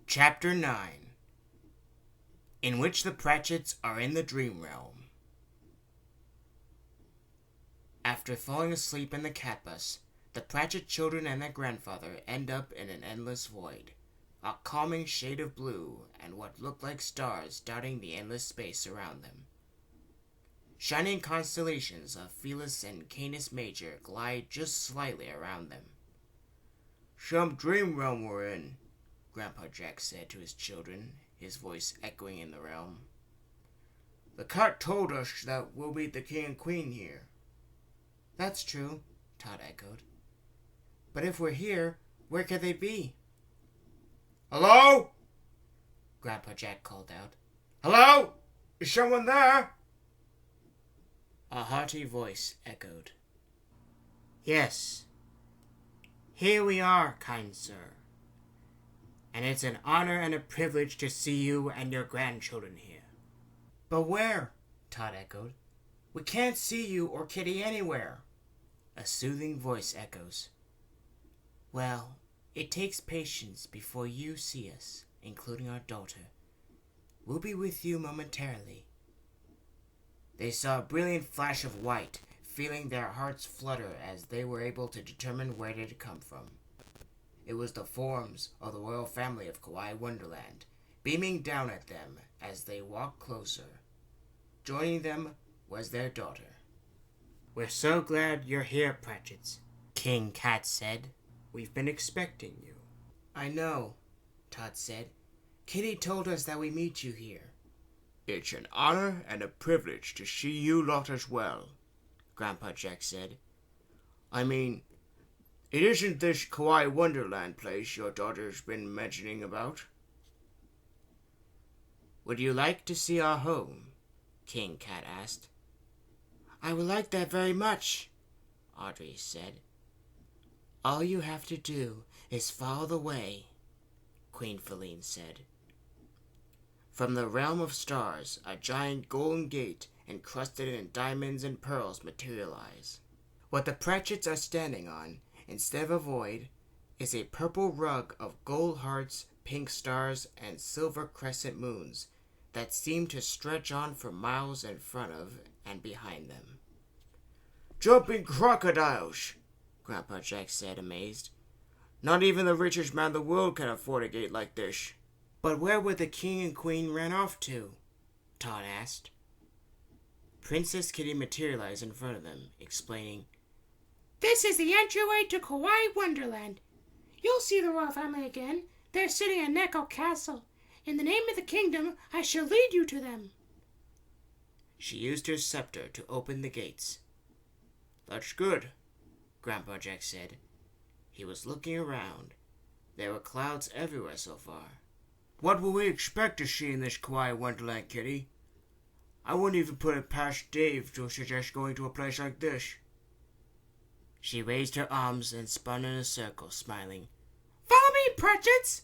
Chapter 9, in which the Pratchetts are in the dream realm. After falling asleep in the cat bus, the Pratchett children and their grandfather end up in an endless void, a calming shade of blue and what look like stars dotting the endless space around them. Shining constellations of Felis and Canis Major glide just slightly around them. "Some dream realm we're in," Grandpa Jack said to his children, his voice echoing in the realm. "The cat told us that we'll meet the king and queen here." "That's true," Todd echoed. "But if we're here, where could they be?" "Hello?" Grandpa Jack called out. "Hello? Is someone there?" A hearty voice echoed. "Yes. Here we are, kind sir. And it's an honor and a privilege to see you and your grandchildren here." "But where?" Todd echoed. "We can't see you or Kitty anywhere." A soothing voice echoes. "Well, it takes patience before you see us, including our daughter. We'll be with you momentarily." They saw a brilliant flash of white, feeling their hearts flutter as they were able to determine where it had come from. It was the forms of the royal family of KAWAII Wonderland, beaming down at them as they walked closer. Joining them was their daughter. "We're so glad you're here, Pratchetts," King Cat said. "We've been expecting you." "I know," Todd said. "Kitty told us that we meet you here." "It's an honor and a privilege to see you lot as well," Grandpa Jack said. "I mean, it isn't this KAWAII Wonderland place your daughter's been mentioning about?" "Would you like to see our home?" King Cat asked. "I would like that very much," Audrey said. "All you have to do is follow the way," Queen Feline said. From the realm of stars, a giant golden gate encrusted in diamonds and pearls materialize. What the Pratchetts are standing on, instead of a void, is a purple rug of gold hearts, pink stars, and silver crescent moons that seem to stretch on for miles in front of and behind them. "Jumping crocodiles," Grandpa Jack said, amazed. "Not even the richest man in the world can afford a gate like this." "But where would the king and queen run off to?" Todd asked. Princess Kitty materialized in front of them, explaining, "This is the entryway to KAWAII Wonderland. You'll see the royal family again. They're sitting at Neko Castle. In the name of the kingdom, I shall lead you to them." She used her scepter to open the gates. "That's good," Grandpa Jack said. He was looking around. There were clouds everywhere so far. "What will we expect to see in this KAWAII Wonderland, Kitty? I wouldn't even put it past Dave to suggest going to a place like this." She raised her arms and spun in a circle, smiling. "Follow me, Pratchetts!"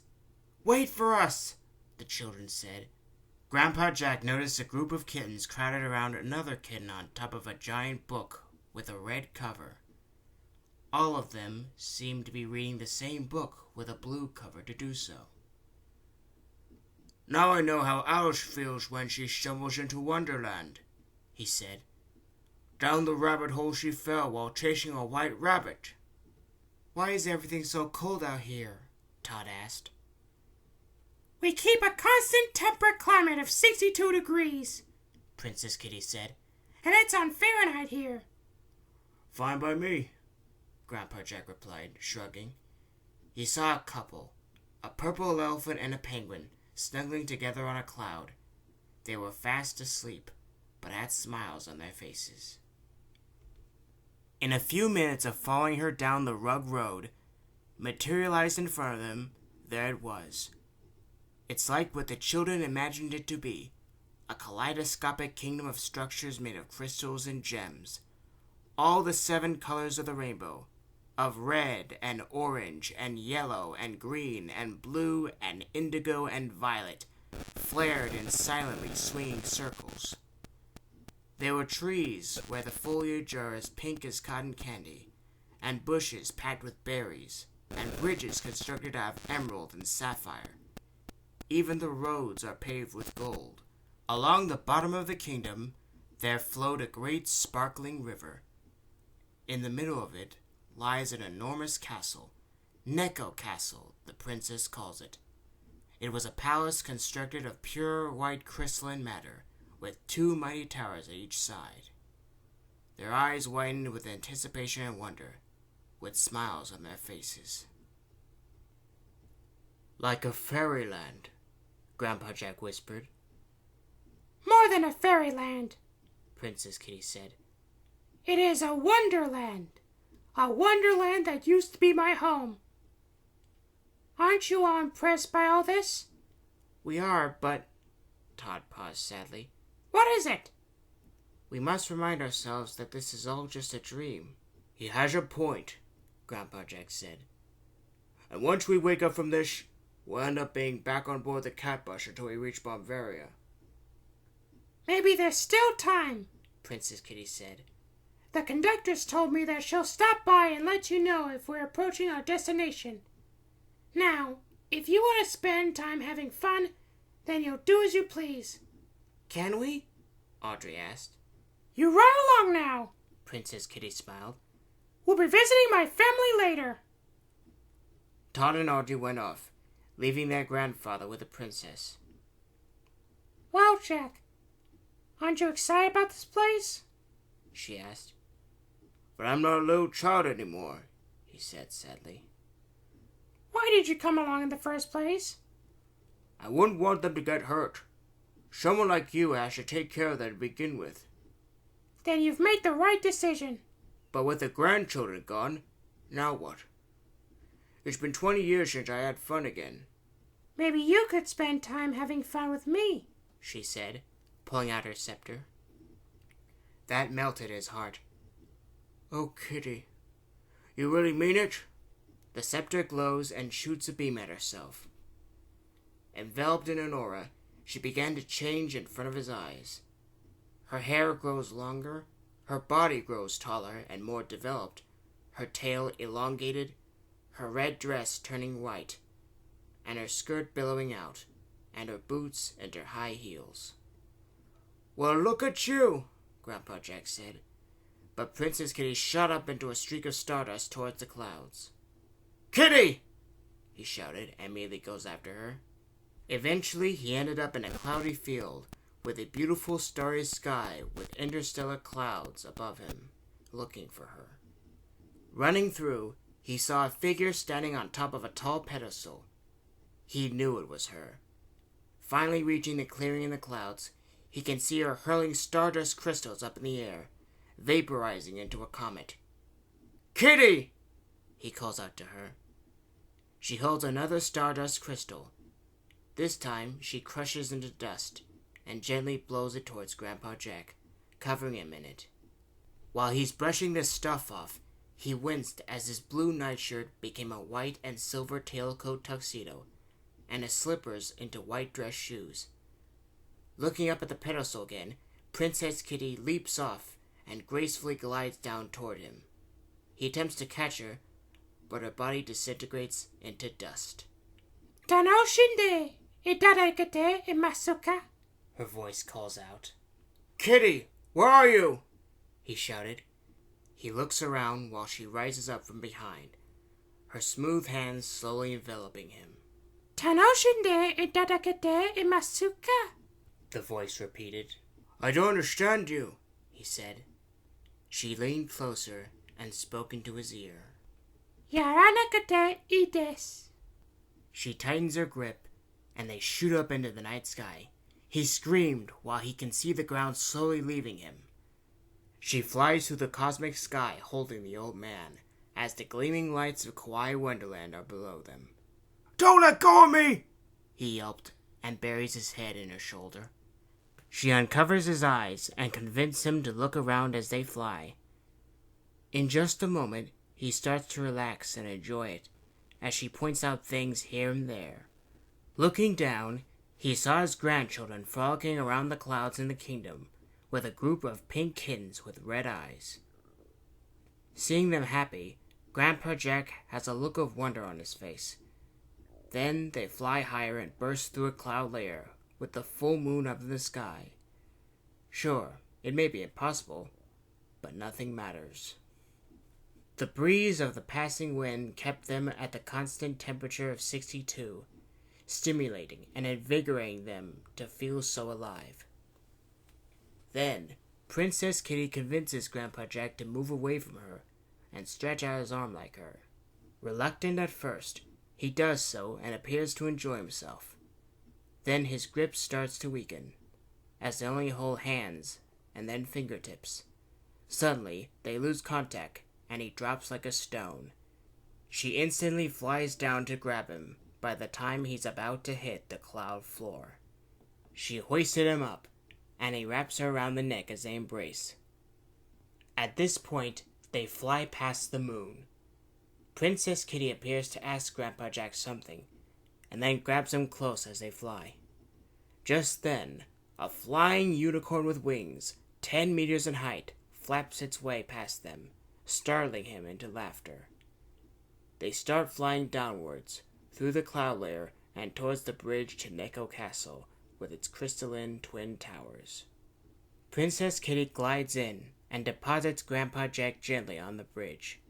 "Wait for us," the children said. Grandpa Jack noticed a group of kittens crowded around another kitten on top of a giant book with a red cover. All of them seemed to be reading the same book with a blue cover to do so. "Now I know how Alice feels when she stumbles into Wonderland," he said. "Down the rabbit hole she fell while chasing a white rabbit." "Why is everything so cold out here?" Todd asked. "We keep a constant temperate climate of 62 degrees, Princess Kitty said. "And it's on Fahrenheit here." "Fine by me," Grandpa Jack replied, shrugging. He saw a couple, a purple elephant and a penguin, snuggling together on a cloud. They were fast asleep, but had smiles on their faces. In a few minutes of following her down the rug road, materialized in front of them, there it was. It's like what the children imagined it to be, a kaleidoscopic kingdom of structures made of crystals and gems. All the 7 colors of the rainbow, of red and orange and yellow and green and blue and indigo and violet, flared in silently swinging circles. There were trees where the foliage are as pink as cotton candy, and bushes packed with berries, and bridges constructed out of emerald and sapphire. Even the roads are paved with gold. Along the bottom of the kingdom, there flowed a great sparkling river. In the middle of it lies an enormous castle. Neko Castle, the princess calls it. It was a palace constructed of pure white crystalline matter, with 2 mighty towers at each side. Their eyes widened with anticipation and wonder, with smiles on their faces. "Like a fairyland," Grandpa Jack whispered. "More than a fairyland," Princess Kitty said. "It is a wonderland. A wonderland that used to be my home. Aren't you all impressed by all this?" "We are, but..." Todd paused sadly. "What is it?" "We must remind ourselves that this is all just a dream." "He has a point," Grandpa Jack said. "And once we wake up from this, we'll end up being back on board the cat bus until we reach Bomvaria." "Maybe there's still time," Princess Kitty said. "The conductress told me that she'll stop by and let you know if we're approaching our destination. Now, if you want to spend time having fun, then you'll do as you please." "Can we?" Audrey asked. "You run along now." Princess Kitty smiled. "We'll be visiting my family later." Todd and Audrey went off, leaving their grandfather with the princess. "Well, Jack, aren't you excited about this place?" she asked. "But I'm not a little child anymore," he said sadly. "Why did you come along in the first place?" "I wouldn't want them to get hurt. Someone like you has to take care of them to begin with." "Then you've made the right decision." "But with the grandchildren gone, now what? It's been 20 years since I had fun again." "Maybe you could spend time having fun with me," she said, pulling out her scepter. That melted his heart. "Oh, Kitty, you really mean it?" The scepter glows and shoots a beam at herself. Enveloped in an aura, she began to change in front of his eyes. Her hair grows longer, her body grows taller and more developed, her tail elongated, her red dress turning white, and her skirt billowing out, and her boots into high heels. "Well, look at you," Grandpa Jack said. But Princess Kitty shot up into a streak of stardust towards the clouds. "Kitty!" he shouted, and immediately goes after her. Eventually, he ended up in a cloudy field with a beautiful starry sky with interstellar clouds above him, looking for her. Running through, he saw a figure standing on top of a tall pedestal. He knew it was her. Finally reaching the clearing in the clouds, he can see her hurling stardust crystals up in the air, vaporizing into a comet. "Kitty!" he calls out to her. She holds another stardust crystal. This time, she crushes into dust and gently blows it towards Grandpa Jack, covering him in it. While he's brushing this stuff off, he winced as his blue nightshirt became a white and silver tailcoat tuxedo, and his slippers into white dress shoes. Looking up at the pedestal again, Princess Kitty leaps off and gracefully glides down toward him. He attempts to catch her, but her body disintegrates into dust. "Tanoshinde itadaikate imasuka," her voice calls out. "Kitty, where are you?" he shouted. He looks around while she rises up from behind, her smooth hands slowly enveloping him. "Tanoshinde itadaikate imasuka," the voice repeated. "I don't understand you," he said. She leaned closer and spoke into his ear. "Yaranakate ii desu." She tightens her grip, and they shoot up into the night sky. He screamed while he can see the ground slowly leaving him. She flies through the cosmic sky holding the old man, as the gleaming lights of KAWAII Wonderland are below them. "Don't let go of me!" he yelped, and buries his head in her shoulder. She uncovers his eyes and convinces him to look around as they fly. In just a moment, he starts to relax and enjoy it, as she points out things here and there. Looking down, he saw his grandchildren frolicking around the clouds in the kingdom, with a group of pink kittens with red eyes. Seeing them happy, Grandpa Jack has a look of wonder on his face. Then they fly higher and burst through a cloud layer with the full moon up in the sky. Sure, it may be impossible, but nothing matters. The breeze of the passing wind kept them at the constant temperature of 62, stimulating and invigorating them to feel so alive. Then, Princess Kitty convinces Grandpa Jack to move away from her and stretch out his arm like her. Reluctant at first, he does so and appears to enjoy himself. Then his grip starts to weaken, as they only hold hands and then fingertips. Suddenly, they lose contact, and he drops like a stone. She instantly flies down to grab him by the time he's about to hit the cloud floor. She hoisted him up, and he wraps her around the neck as they embrace. At this point, they fly past the moon. Princess Kitty appears to ask Grandpa Jack something, and then grabs him close as they fly. Just then, a flying unicorn with wings, 10 meters in height, flaps its way past them, startling him into laughter. They start flying downwards, through the cloud layer and towards the bridge to Neko Castle, with its crystalline twin towers. Princess Kitty glides in and deposits Grandpa Jack gently on the bridge.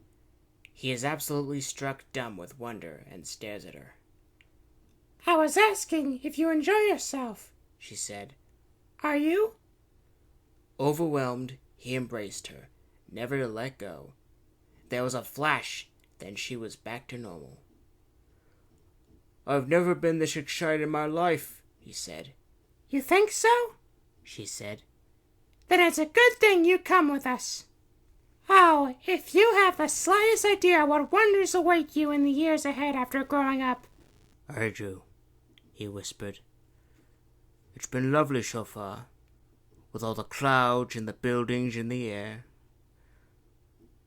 He is absolutely struck dumb with wonder and stares at her. "I was asking if you enjoy yourself," she said. "Are you?" Overwhelmed, he embraced her, never to let go. There was a flash, then she was back to normal. "I've never been this excited in my life," he said. "You think so?" she said. "Then it's a good thing you come with us. Oh, if you have the slightest idea what wonders await you in the years ahead after growing up." "I do," he whispered. "It's been lovely so far, with all the clouds and the buildings in the air.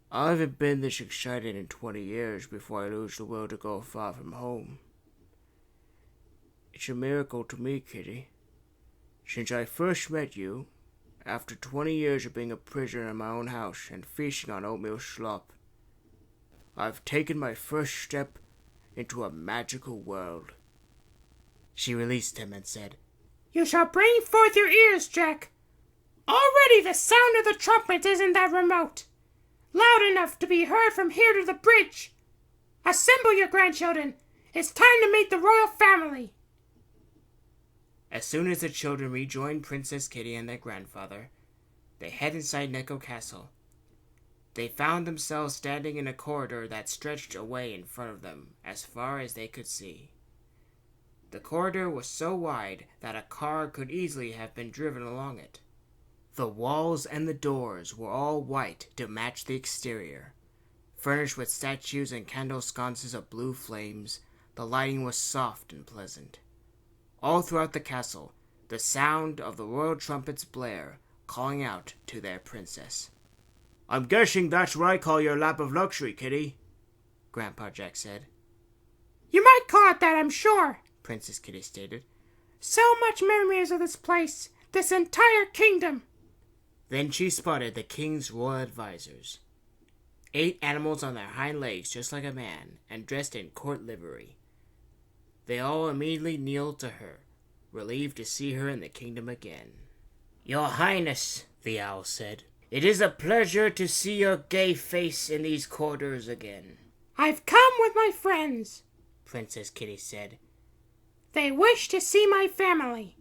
I haven't been this excited in 20 years before I lose the will to go far from home. It's a miracle to me, Kitty. Since I first met you, after 20 years of being a prisoner in my own house and feasting on oatmeal slop, I've taken my first step into a magical world." She released him and said, "You shall bring forth your ears, Jack. Already the sound of the trumpet isn't that remote. Loud enough to be heard from here to the bridge. Assemble your grandchildren. It's time to meet the royal family." As soon as the children rejoined Princess Kitty and their grandfather, they head inside Neko Castle. They found themselves standing in a corridor that stretched away in front of them as far as they could see. The corridor was so wide that a car could easily have been driven along it. The walls and the doors were all white to match the exterior. Furnished with statues and candle sconces of blue flames, the lighting was soft and pleasant. All throughout the castle, the sound of the royal trumpets blare, calling out to their princess. "I'm guessing that's what I call your lap of luxury, Kitty," Grandpa Jack said. "You might call it that, I'm sure," Princess Kitty stated. "So much memories of this place, this entire kingdom." Then she spotted the king's royal advisors. 8 animals on their hind legs just like a man, and dressed in court livery. They all immediately kneeled to her, relieved to see her in the kingdom again. "Your Highness," the owl said, "it is a pleasure to see your gay face in these corridors again." "I've come with my friends," Princess Kitty said. "They wish to see my family."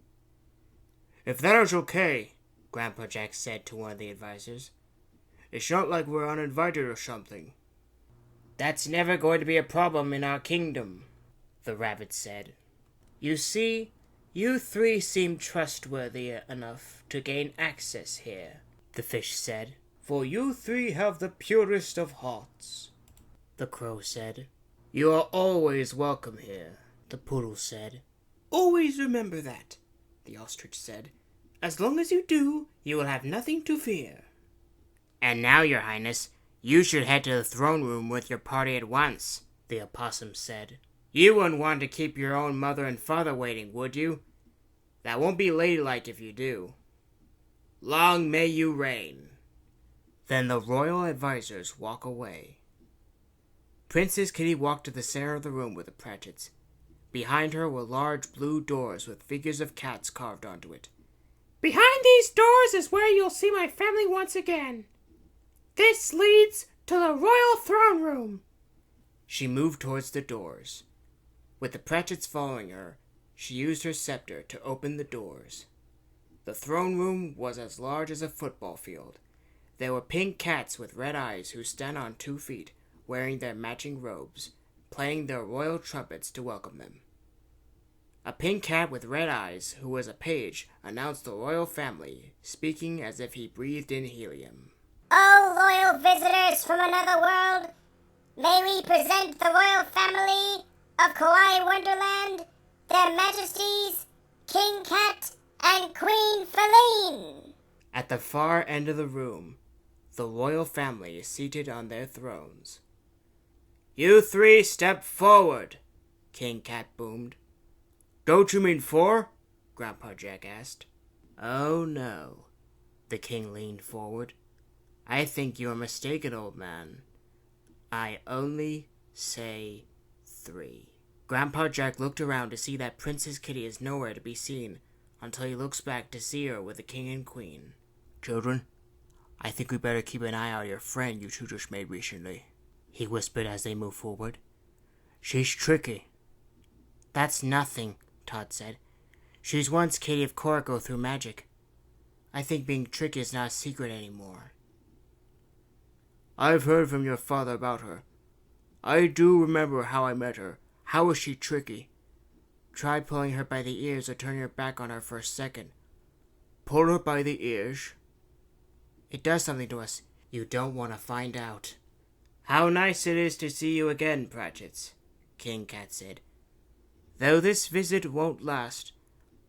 "If that is okay," Grandpa Jack said to one of the advisors, "it's not like we're uninvited or something." "That's never going to be a problem in our kingdom," the rabbit said. "You see, you 3 seem trustworthy enough to gain access here," the fish said. "For you 3 have the purest of hearts," the crow said. "You are always welcome here," the poodle said. "Always remember that," the ostrich said. "As long as you do, you will have nothing to fear." "And now, Your Highness, you should head to the throne room with your party at once," the opossum said. "You wouldn't want to keep your own mother and father waiting, would you? That won't be ladylike if you do. Long may you reign." Then the royal advisors walk away. Princess Kitty walked to the center of the room with the Pratchetts. Behind her were large blue doors with figures of cats carved onto it. Behind these doors is where you'll see my family once again. This leads to the royal throne room. She moved towards the doors. With the Pratchetts following her, she used her scepter to open the doors. The throne room was as large as a football field. There were pink cats with red eyes who stand on 2 feet, wearing their matching robes, playing their royal trumpets to welcome them. A pink cat with red eyes, who was a page, announced the royal family, speaking as if he breathed in helium. "Oh, royal visitors from another world, may we present the royal family of KAWAII Wonderland, their majesties, King Cat and Queen Feline." At the far end of the room, the royal family is seated on their thrones. "You 3 step forward," King Cat boomed. "Don't you mean 4? Grandpa Jack asked. "Oh, no." The king leaned forward. "I think you are mistaken, old man. I only say 3. Grandpa Jack looked around to see that Princess Kitty is nowhere to be seen until he looks back to see her with the king and queen. "Children, I think we better keep an eye on your friend you 2 just made recently," he whispered as they moved forward. "She's tricky." "That's nothing," Todd said. "She's once Katie of Coraco through magic. I think being tricky is not a secret anymore." "I've heard from your father about her. I do remember how I met her. How was she tricky?" "Try pulling her by the ears or turn your back on her for a second." "Pull her by the ears?" "It does something to us. You don't want to find out." "How nice it is to see you again, Pratchetts," King Cat said. "Though this visit won't last,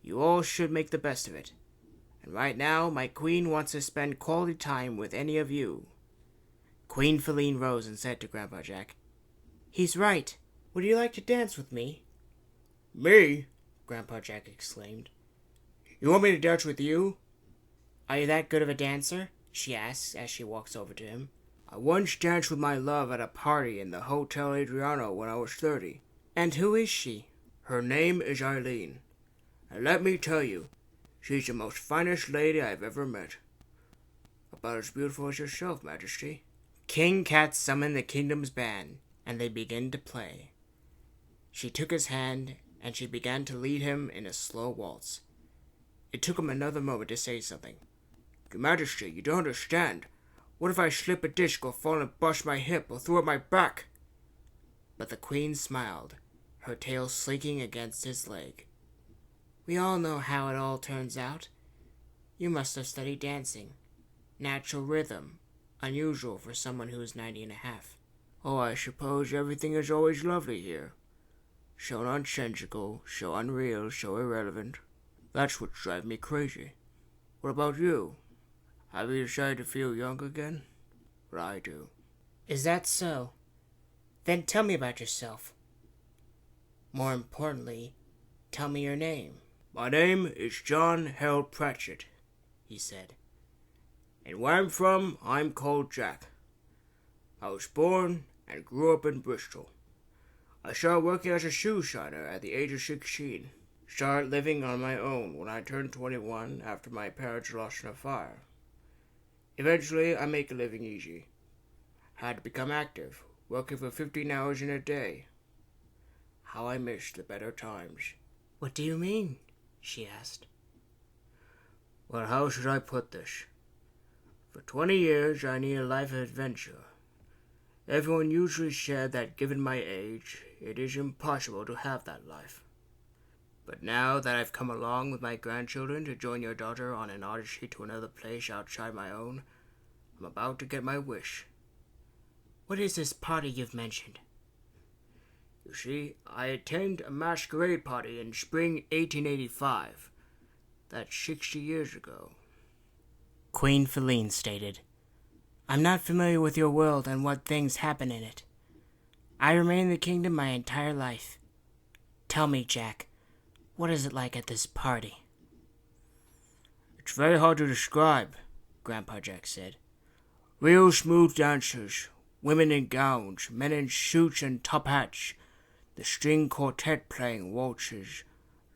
you all should make the best of it. And right now, my queen wants to spend quality time with any of you." Queen Feline rose and said to Grandpa Jack, "He's right. Would you like to dance with me?" "Me?" Grandpa Jack exclaimed. "You want me to dance with you?" "Are you that good of a dancer?" she asks as she walks over to him. "I once danced with my love at a party in the Hotel Adriano when I was 30. "And who is she?" "Her name is Eileen. And let me tell you, she's the most finest lady I've ever met. About as beautiful as yourself, Majesty." King Cat summoned the kingdom's band, and they began to play. She took his hand, and she began to lead him in a slow waltz. It took him another moment to say something. "Your Majesty, you don't understand. What if I slip a disc or fall and bust my hip or throw up my back?" But the queen smiled, her tail slinking against his leg. "We all know how it all turns out. You must have studied dancing. Natural rhythm, unusual for someone who is 90 and a half. "Oh, I suppose everything is always lovely here. So nonsensical, so unreal, so irrelevant. That's what drives me crazy. What about you? Have you decided to feel young again? Well, I do." "Is that so? Then tell me about yourself. More importantly, tell me your name." "My name is John Harold Pratchett," he said. "And where I'm from, I'm called Jack. I was born and grew up in Bristol. I started working as a shoe shiner at the age of 16. Started living on my own when I turned 21 after my parents lost in a fire. Eventually, I make a living easy. Had to become active, working for 15 hours in a day. How I miss the better times." "What do you mean?" she asked. "Well, how should I put this? For 20 years, I needed a life of adventure. Everyone usually said that given my age, it is impossible to have that life. But now that I've come along with my grandchildren to join your daughter on an odyssey to another place outside my own, I'm about to get my wish." "What is this party you've mentioned?" "You see, I attended a masquerade party in spring 1885. That's 60 years ago." Queen Feline stated, "I'm not familiar with your world and what things happen in it. I remain in the kingdom my entire life. Tell me, Jack, what is it like at this party?" "It's very hard to describe," Grandpa Jack said. "Real smooth dancers, women in gowns, men in suits and top hats. The string quartet playing waltzes.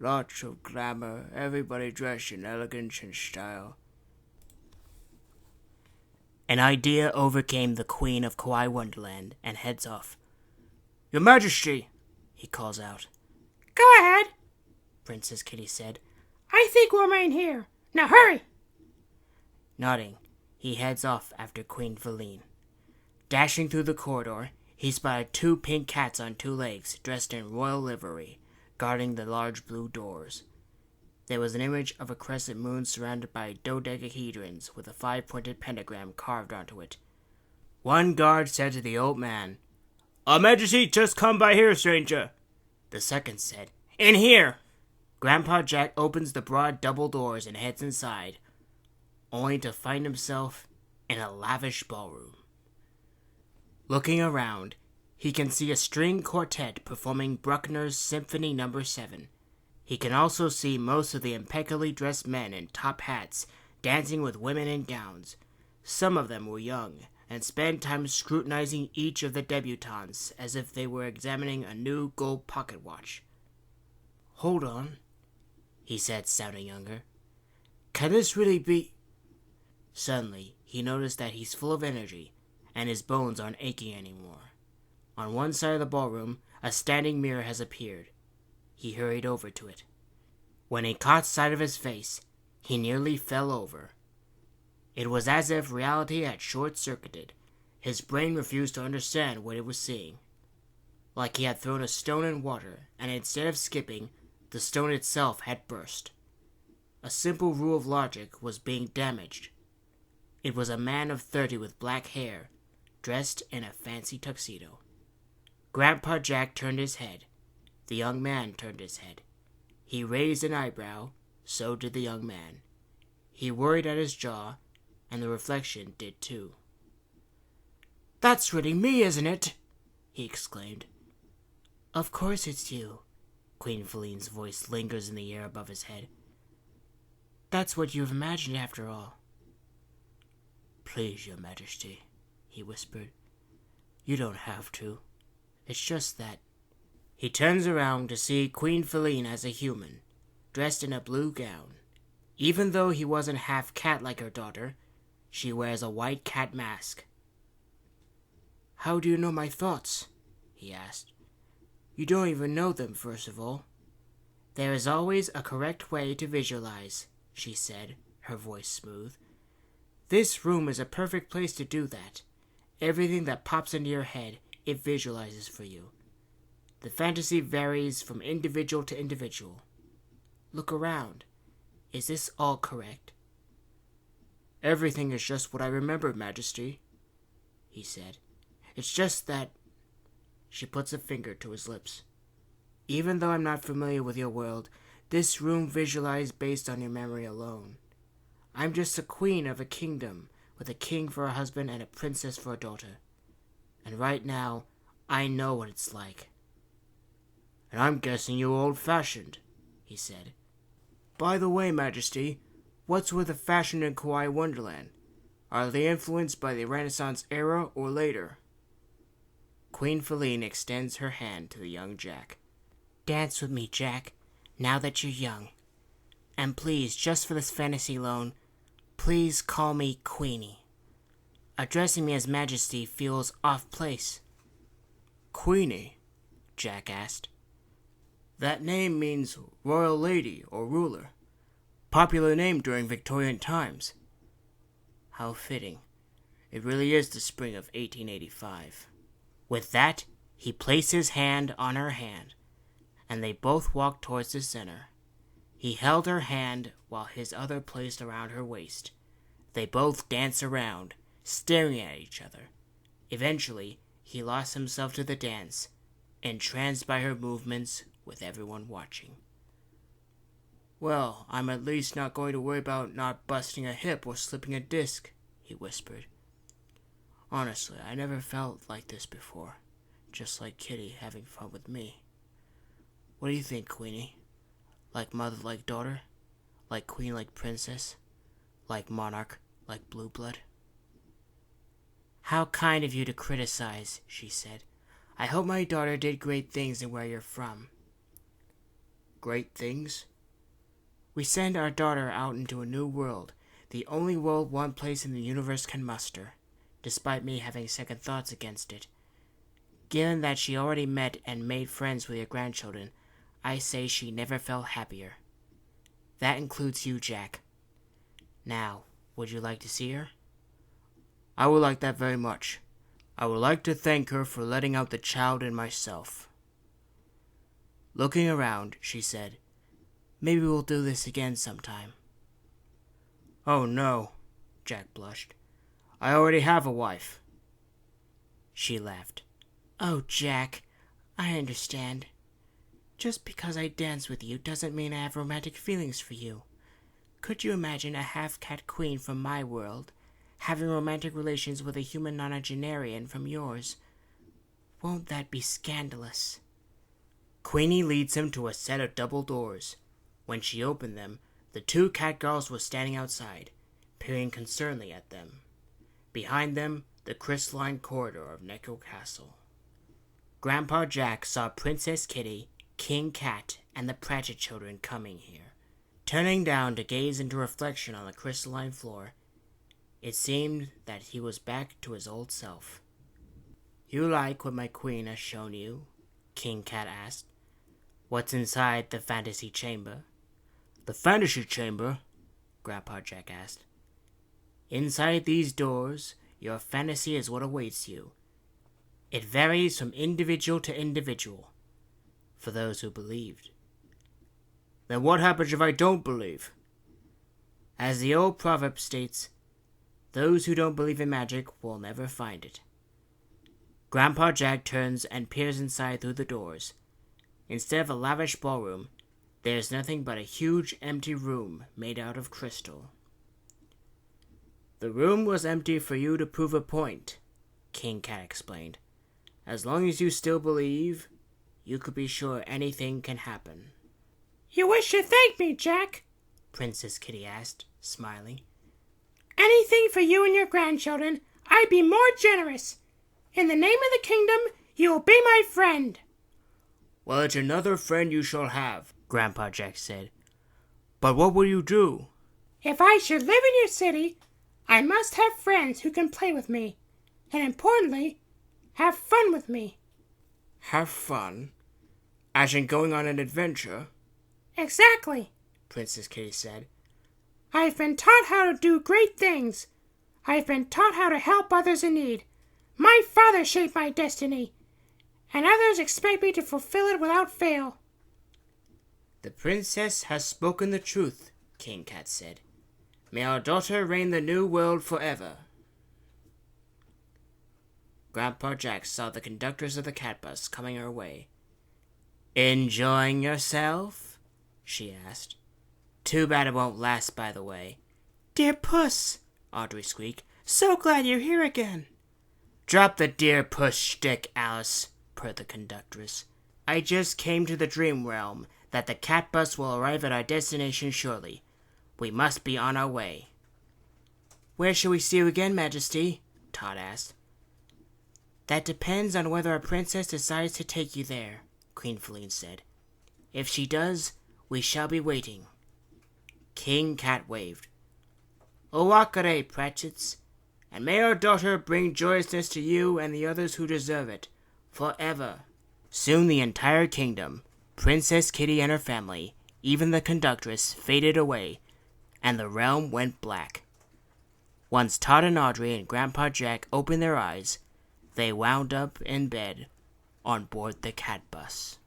Lots of glamour, everybody dressed in elegance and style. An idea overcame the Queen of KAWAII Wonderland and heads off. Your Majesty, he calls out. Go ahead, Princess Kitty said. I think we'll remain here. Now hurry! Nodding, he heads off after Queen Feline. Dashing through the corridor, he spotted 2 pink cats on 2 legs, dressed in royal livery, guarding the large blue doors. There was an image of a crescent moon surrounded by dodecahedrons with a 5-pointed pentagram carved onto it. One guard said to the old man, "Our Majesty just come by here, stranger." The second said, "In here." Grandpa Jack opens the broad double doors and heads inside, only to find himself in a lavish ballroom. Looking around, he can see a string quartet performing Bruckner's Symphony No. 7. He can also see most of the impeccably dressed men in top hats dancing with women in gowns. Some of them were young, and spent time scrutinizing each of the debutantes as if they were examining a new gold pocket watch. "Hold on," he said, sounding younger. "Can this really be—" Suddenly, he noticed that he's full of energy, and his bones aren't aching anymore. On one side of the ballroom, a standing mirror has appeared. He hurried over to it. When he caught sight of his face, he nearly fell over. It was as if reality had short-circuited. His brain refused to understand what it was seeing. Like he had thrown a stone in water, and instead of skipping, the stone itself had burst. A simple rule of logic was being damaged. It was a man of 30 with black hair, dressed in a fancy tuxedo. Grandpa Jack turned his head. The young man turned his head. He raised an eyebrow, so did the young man. He worried at his jaw, and the reflection did too. "That's really me, isn't it?" he exclaimed. "Of course it's you." Queen Feline's voice lingers in the air above his head. "That's what you've imagined after all." "Please, Your Majesty," he whispered. "You don't have to. It's just that—" He turns around to see Queen Feline as a human, dressed in a blue gown. Even though he wasn't half cat like her daughter, she wears a white cat mask. "How do you know my thoughts?" he asked. "You don't even know them, first of all." "There is always a correct way to visualize," she said, her voice smooth. "This room is a perfect place to do that. Everything that pops into your head, it visualizes for you. The fantasy varies from individual to individual. Look around. Is this all correct?" "Everything is just what I remember, Majesty," he said. "It's just that—" She puts a finger to his lips. "Even though I'm not familiar with your world, this room visualized based on your memory alone. I'm just a queen of a kingdom, with a king for a husband and a princess for a daughter. And right now, I know what it's like." "And I'm guessing you're old-fashioned," he said. "By the way, Majesty, what's with the fashion in KAWAII Wonderland? Are they influenced by the Renaissance era or later?" Queen Feline extends her hand to the young Jack. "Dance with me, Jack, now that you're young. And please, just for this fantasy loan, please call me Queenie. Addressing me as Majesty feels off-place." "Queenie?" Jack asked. "That name means royal lady or ruler. Popular name during Victorian times." How fitting. It really is the spring of 1885. With that, he placed his hand on her hand, and they both walked towards the center. He held her hand while his other placed around her waist. They both danced around, staring at each other. Eventually, he lost himself to the dance, entranced by her movements with everyone watching. "Well, I'm at least not going to worry about not busting a hip or slipping a disc," he whispered. "Honestly, I never felt like this before, just like Kitty having fun with me. What do you think, Queenie? Like mother, like daughter? Like queen, like princess? Like monarch, like blue blood?" "How kind of you to criticize," she said. I hope my daughter did great things in where you're from. Great things? We send our daughter out into a new world, the only world one place in the universe can muster, despite me having second thoughts against it. Given that she already met and made friends with your grandchildren, I say she never felt happier. That includes you, Jack. Now, would you like to see her? I would like that very much. I would like to thank her for letting out the child in myself. Looking around, she said, Maybe we'll do this again sometime. Oh no, Jack blushed. I already have a wife. She laughed. Oh, Jack, I understand. Just because I dance with you doesn't mean I have romantic feelings for you. Could you imagine a half-cat queen from my world having romantic relations with a human nonagenarian from yours? Won't that be scandalous? Queenie leads him to a set of double doors. When she opened them, the two cat girls were standing outside, peering concernedly at them. Behind them, the crystalline corridor of Neko Castle. Grandpa Jack saw Princess Kitty, King Cat, and the Pratchett children coming here. Turning down to gaze into reflection on the crystalline floor, it seemed that he was back to his old self. You like what my queen has shown you? King Cat asked. What's inside the fantasy chamber? The fantasy chamber? Grandpa Jack asked. Inside these doors, your fantasy is what awaits you. It varies from individual to individual, for those who believed. Then what happens if I don't believe? As the old proverb states, those who don't believe in magic will never find it. Grandpa Jack turns and peers inside through the doors. Instead of a lavish ballroom, there is nothing but a huge empty room made out of crystal. The room was empty for you to prove a point, King Cat explained. As long as you still believe, you could be sure anything can happen. You wish to thank me, Jack? Princess Kitty asked, smiling. Anything for you and your grandchildren, I'd be more generous. In the name of the kingdom, you will be my friend. Well, it's another friend you shall have, Grandpa Jack said. But what will you do? If I should live in your city, I must have friends who can play with me, and importantly, have fun with me. Have fun? As in going on an adventure? Exactly, Princess Kitty said. I've been taught how to do great things. I've been taught how to help others in need. My father shaped my destiny, and others expect me to fulfill it without fail. The princess has spoken the truth, King Cat said. May our daughter reign the new world forever. Grandpa Jack saw the conductors of the cat bus coming her way. Enjoying yourself? She asked. Too bad it won't last, by the way. Dear Puss, Audrey squeaked. So glad you're here again. Drop the dear puss shtick, Alice, purred the conductress. I just came to the dream realm that the cat bus will arrive at our destination shortly. We must be on our way. Where shall we see you again, Majesty? Todd asked. That depends on whether our princess decides to take you there, Queen Feline said. If she does, we shall be waiting. King Cat waved. Owakare, Pratchetts, and may our daughter bring joyousness to you and the others who deserve it, forever. Soon the entire kingdom, Princess Kitty and her family, even the conductress, faded away, and the realm went black. Once Todd and Audrey and Grandpa Jack opened their eyes, they wound up in bed on board the cat bus.